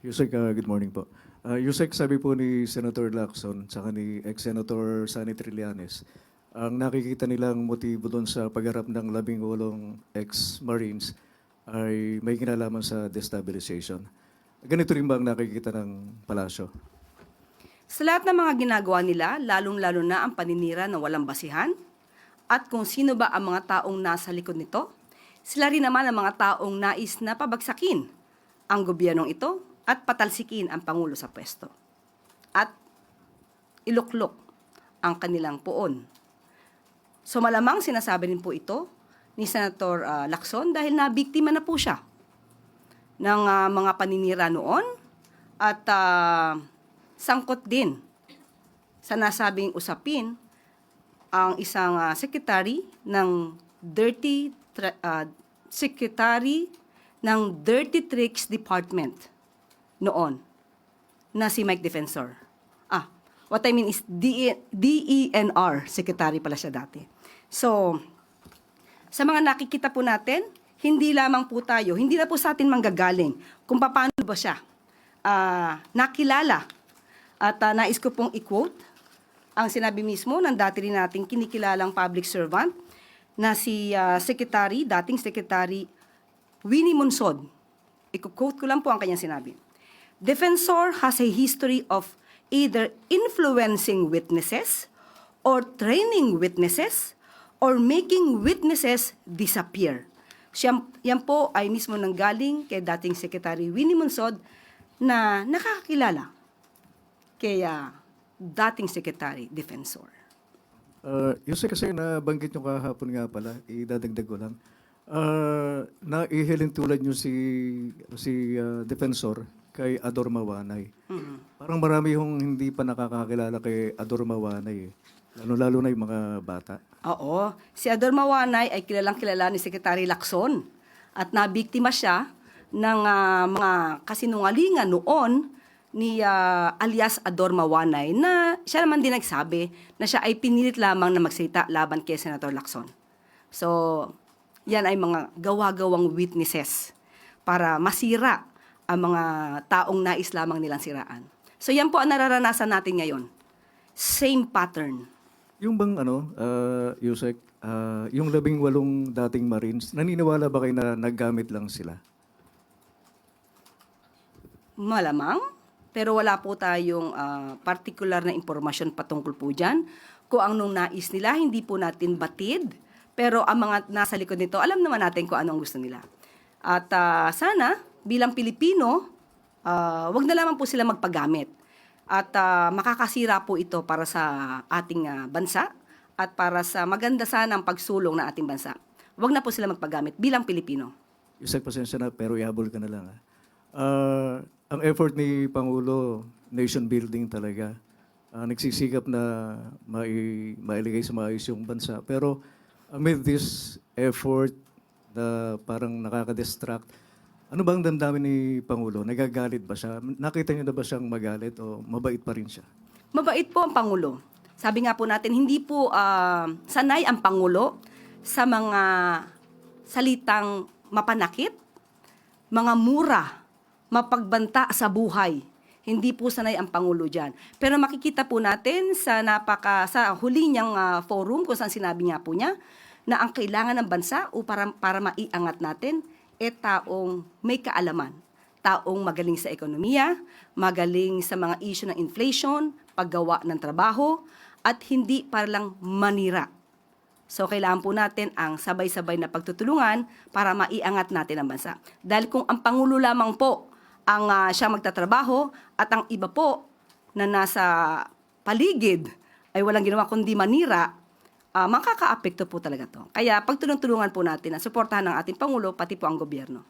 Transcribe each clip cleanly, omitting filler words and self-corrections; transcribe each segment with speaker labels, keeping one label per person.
Speaker 1: Yusek, good morning po. Yusek, sabi po ni Senator Lacson saka ni ex-Senator Sani Trillanes, ang nakikita nilang motibo doon sa pagharap ng 18 ex-Marines ay may kinalaman sa destabilization. Ganito rin ba ang nakikita ng palasyo?
Speaker 2: Sa lahat ng mga ginagawa nila, lalong-lalo na ang paninira na walang basihan, at kung sino ba ang mga taong nasa likod nito, sila rin naman ang mga taong nais na pabagsakin ang gobyernong ito at patalsikin ang Pangulo sa pwesto. At iluklok ang kanilang poon. So malamang sinasabi rin po ito ni Senator Lacson dahil nabiktima na po siya ng mga paninira noon at sangkot din sa nasabing usapin ang isang secretary ng Dirty Tricks Department noon na si Mike Defensor. What I mean is DENR secretary pala siya dati. So, sa mga nakikita po natin, hindi lamang po tayo, hindi na po sa atin manggagaling kung paano ba siya nakilala. At nais ko pong i-quote ang sinabi mismo ng dati rin nating kinikilalang public servant na si dating Secretary Winnie Monsod. I-quote ko lang po ang kanyang sinabi. Defensor has a history of either influencing witnesses or training witnesses or making witnesses disappear. Yan po ay mismo nanggaling kay dating Secretary Winnie Monsod na nakakakilala kaya dating Secretary Defensor.
Speaker 1: Yusek, kasi nabanggit nyo kahapon nga pala, idadagdag ko lang, naihilin tulad nyo si Defensor kay Ador Mawanay. Parang marami yung hindi pa nakakakilala kay Ador Mawanay. Lalo-lalo na yung mga bata.
Speaker 2: Oo. Si Ador Mawanay ay kilalang kilala ni Secretary Lacson at nabiktima siya ng mga kasinungalingan noon ni alias Ador Mawanay na siya naman din nagsabi na siya ay pinilit lamang na magsalita laban kay Senator Lacson. So, yan ay mga gawa-gawang witnesses para masira ang mga taong nais lamang nilang siraan. So yan po ang nararanasan natin ngayon. Same pattern.
Speaker 1: Yung bang Yusek, yung 18 dating Marines, naniniwala ba kayo na naggamit lang sila?
Speaker 2: Malamang, pero wala po tayong particular na impormasyon patungkol po dyan. Kung anong nais nila, hindi po natin batid. Pero ang mga nasa likod nito, alam naman natin kung anong gusto nila. At sana, bilang Pilipino, wag na lamang po sila magpagamit. At makakasira po ito para sa ating bansa at para sa maganda sana ang pagsulong ng ating bansa. Wag na po sila magpagamit bilang Pilipino.
Speaker 1: Yusek, pasensya na, pero ihabol ka na lang. Ang effort ni Pangulo, nation building talaga. Nagsisikap na mailigay sa maayos yung bansa. Pero amid this effort na parang nakaka-distract, ano bang damdamin ni Pangulo? Nagagalit ba siya? Nakita niyo na ba siyang magalit o mabait pa rin siya?
Speaker 2: Mabait po ang Pangulo. Sabi nga po natin, hindi po sanay ang Pangulo sa mga salitang mapanakit, mga mura, mapagbanta sa buhay. Hindi po sanay ang Pangulo dyan. Pero makikita po natin sa huli niyang forum kung saan sinabi nga po niya na ang kailangan ng bansa o para maiangat natin taong may kaalaman. Taong magaling sa ekonomiya, magaling sa mga issue ng inflation, paggawa ng trabaho, at hindi para lang manira. So, kailangan po natin ang sabay-sabay na pagtutulungan para maiangat natin ang bansa. Dahil kung ang Pangulo lamang po ang siya magtatrabaho at ang iba po na nasa paligid ay walang ginawa kundi manira, makaka-apekto po talaga to. Kaya pagtulong-tulungan po natin at suportahan ng ating Pangulo, pati po ang gobyerno.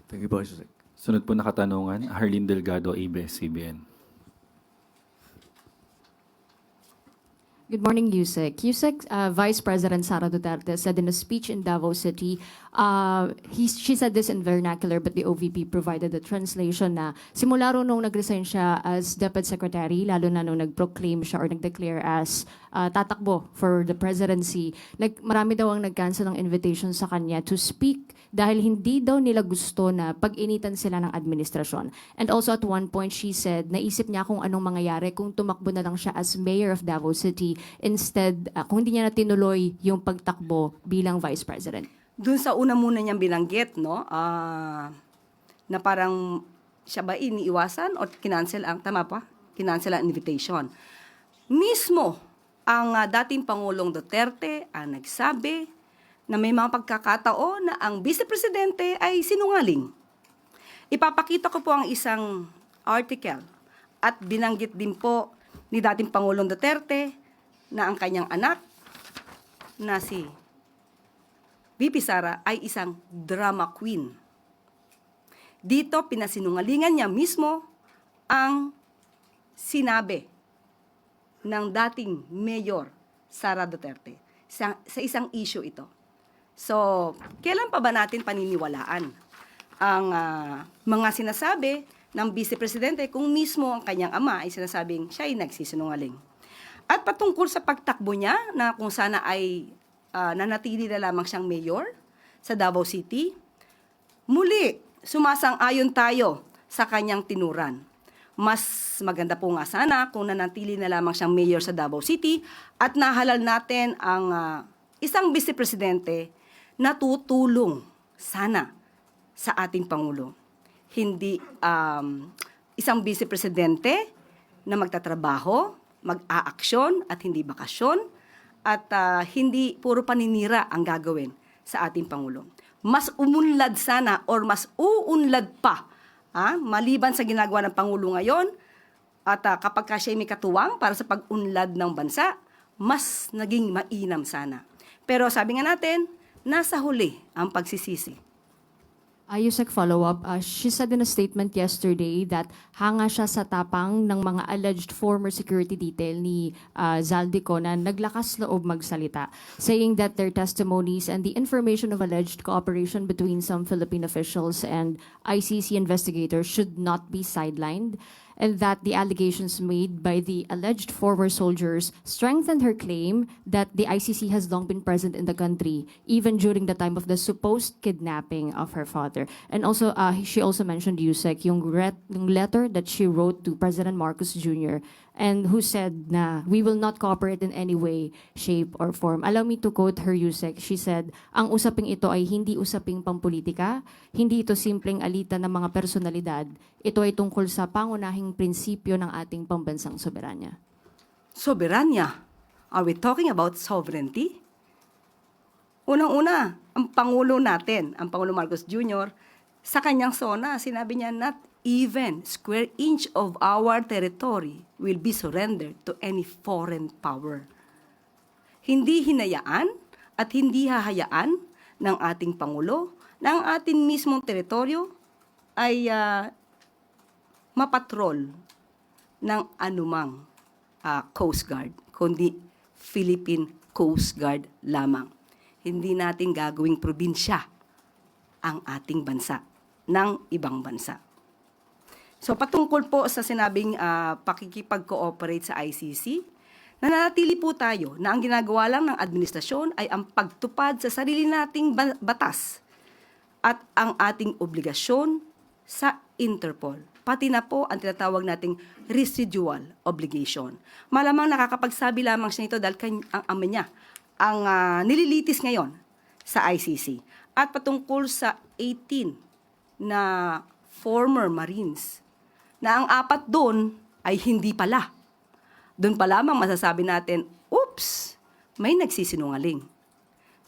Speaker 1: Thank you po, Yusek.
Speaker 3: Sunod po na katanungan, Harleen Delgado, ABS-CBN.
Speaker 4: Good morning, Yusek. Yusek, Vice President Sara Duterte said in a speech in Davao City She said this in vernacular, but the OVP provided the translation na simula ro nung nag-resign siya as Deputy Secretary, lalo na nung nag-proclaim siya or nag-declare as tatakbo for the presidency, marami daw ang nag-cancel ng invitation sa kanya to speak dahil hindi daw nila gusto na pag-initan sila ng administrasyon. And also at one point, she said, naisip niya kung anong mangyayari kung tumakbo na lang siya as mayor of Davao City instead, kung hindi niya na tinuloy yung pagtakbo bilang vice president.
Speaker 2: Doon sa una muna niyang binanggit, no, na parang siya ba iniiwasan o kinancel ang, tama pa? Kinancel ang invitation. Mismo ang dating Pangulong Duterte ang nagsabi na may mga pagkakataon na ang Vice Presidente ay sinungaling. Ipapakita ko po ang isang article at binanggit din po ni dating Pangulong Duterte na ang kanyang anak na si VP Sara ay isang drama queen. Dito, pinasinungalingan niya mismo ang sinabi ng dating Mayor Sara Duterte sa isang issue ito. So, kailan pa ba natin paniniwalaan ang mga sinasabi ng Vice Presidente kung mismo ang kanyang ama ay sinasabing siya ay nagsisinungaling? At patungkol sa pagtakbo niya na kung sana ay nanatili na lamang siyang mayor sa Davao City, muli, sumasang-ayon tayo sa kanyang tinuran. Mas maganda po nga sana kung nanatili na lamang siyang mayor sa Davao City at nahalal natin ang isang Vice Presidente na tutulong sana sa ating Pangulo. Hindi isang Vice Presidente na magtatrabaho, mag-aaksyon at hindi bakasyon, at hindi puro paninira ang gagawin sa ating Pangulo. Mas umunlad sana or mas uunlad pa, maliban sa ginagawa ng Pangulo ngayon, at kapag siya may katuwang para sa pag-unlad ng bansa, mas naging mainam sana. Pero sabi nga natin, nasa huli ang pagsisisi.
Speaker 4: Yusek, follow-up. She said in a statement yesterday that hanga siya sa tapang ng mga alleged former security detail ni Zaldico na naglakas loob magsalita, saying that their testimonies and the information of alleged cooperation between some Philippine officials and ICC investigators should not be sidelined, and that the allegations made by the alleged former soldiers strengthened her claim that the ICC has long been present in the country, even during the time of the supposed kidnapping of her father. And also, she also mentioned, Yusek, yung letter that she wrote to President Marcos Jr., and who said na, we will not cooperate in any way, shape, or form. Allow me to quote her, Yusek. She said, ang usaping ito ay hindi usaping pampolitika, hindi ito simpleng alitan ng mga personalidad, ito ay tungkol sa pangunahing prinsipyo ng ating pambansang soberanya.
Speaker 2: Soberanya? Are we talking about sovereignty? Unang-una, ang Pangulo natin, ang Pangulo Marcos Jr., sa kanyang sona, sinabi niya, not even square inch of our territory will be surrendered to any foreign power. Hindi hinayaan at hindi hahayaan ng ating Pangulo na ang ating mismong teritoryo ay mapatrol ng anumang Coast Guard, kundi Philippine Coast Guard lamang. Hindi natin gagawing probinsya ang ating bansa ng ibang bansa. So patungkol po sa sinabing pakikipag-cooperate sa ICC, nananatili po tayo na ang ginagawa lang ng administrasyon ay ang pagtupad sa sarili nating batas at ang ating obligasyon sa Interpol. Pati na po ang tinatawag nating residual obligation. Malamang nakakapagsabi lamang siya nito dahil ang ama niya ang nililitis ngayon sa ICC. At patungkol sa 18 na former Marines, na ang 4 doon ay hindi pala. Doon pa lamang masasabi natin, oops, may nagsisinungaling.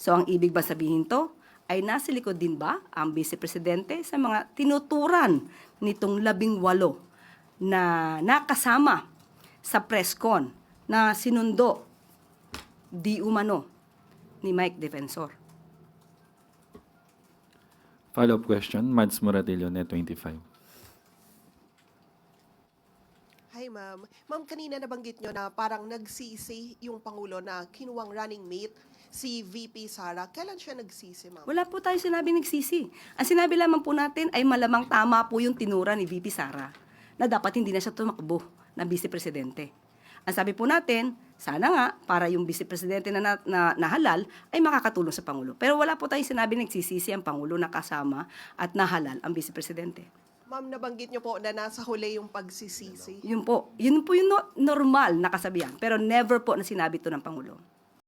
Speaker 2: So ang ibig ba sabihin to, ay nasa likod din ba ang Vice Presidente sa mga tinuturan nitong 18 na nakasama sa presscon na sinundo di umano ni Mike Defensor?
Speaker 3: Follow-up question, Mads Moratillo, Net25.
Speaker 5: Hi, ma'am. Ma'am, kanina nabanggit nyo na parang nagsisi yung Pangulo na kinuwang running mate si VP Sara. Kailan siya nagsisi, ma'am?
Speaker 2: Wala po tayo sinabi nagsisi. Ang sinabi lamang po natin ay malamang tama po yung tinura ni VP Sara na dapat hindi na siya tumakbo ng Vice Presidente. Ang sabi po natin, sana nga para yung Vice Presidente na halal ay makakatulong sa Pangulo. Pero wala po tayo sinabi nagsisisi ang Pangulo na kasama at nahalal ang Vice Presidente.
Speaker 5: Ma'am, nabanggit niyo po na nasa huli yung pagsisisi.
Speaker 2: Yun po yung normal na kasabihan. Pero never po na sinabi to ng Pangulo.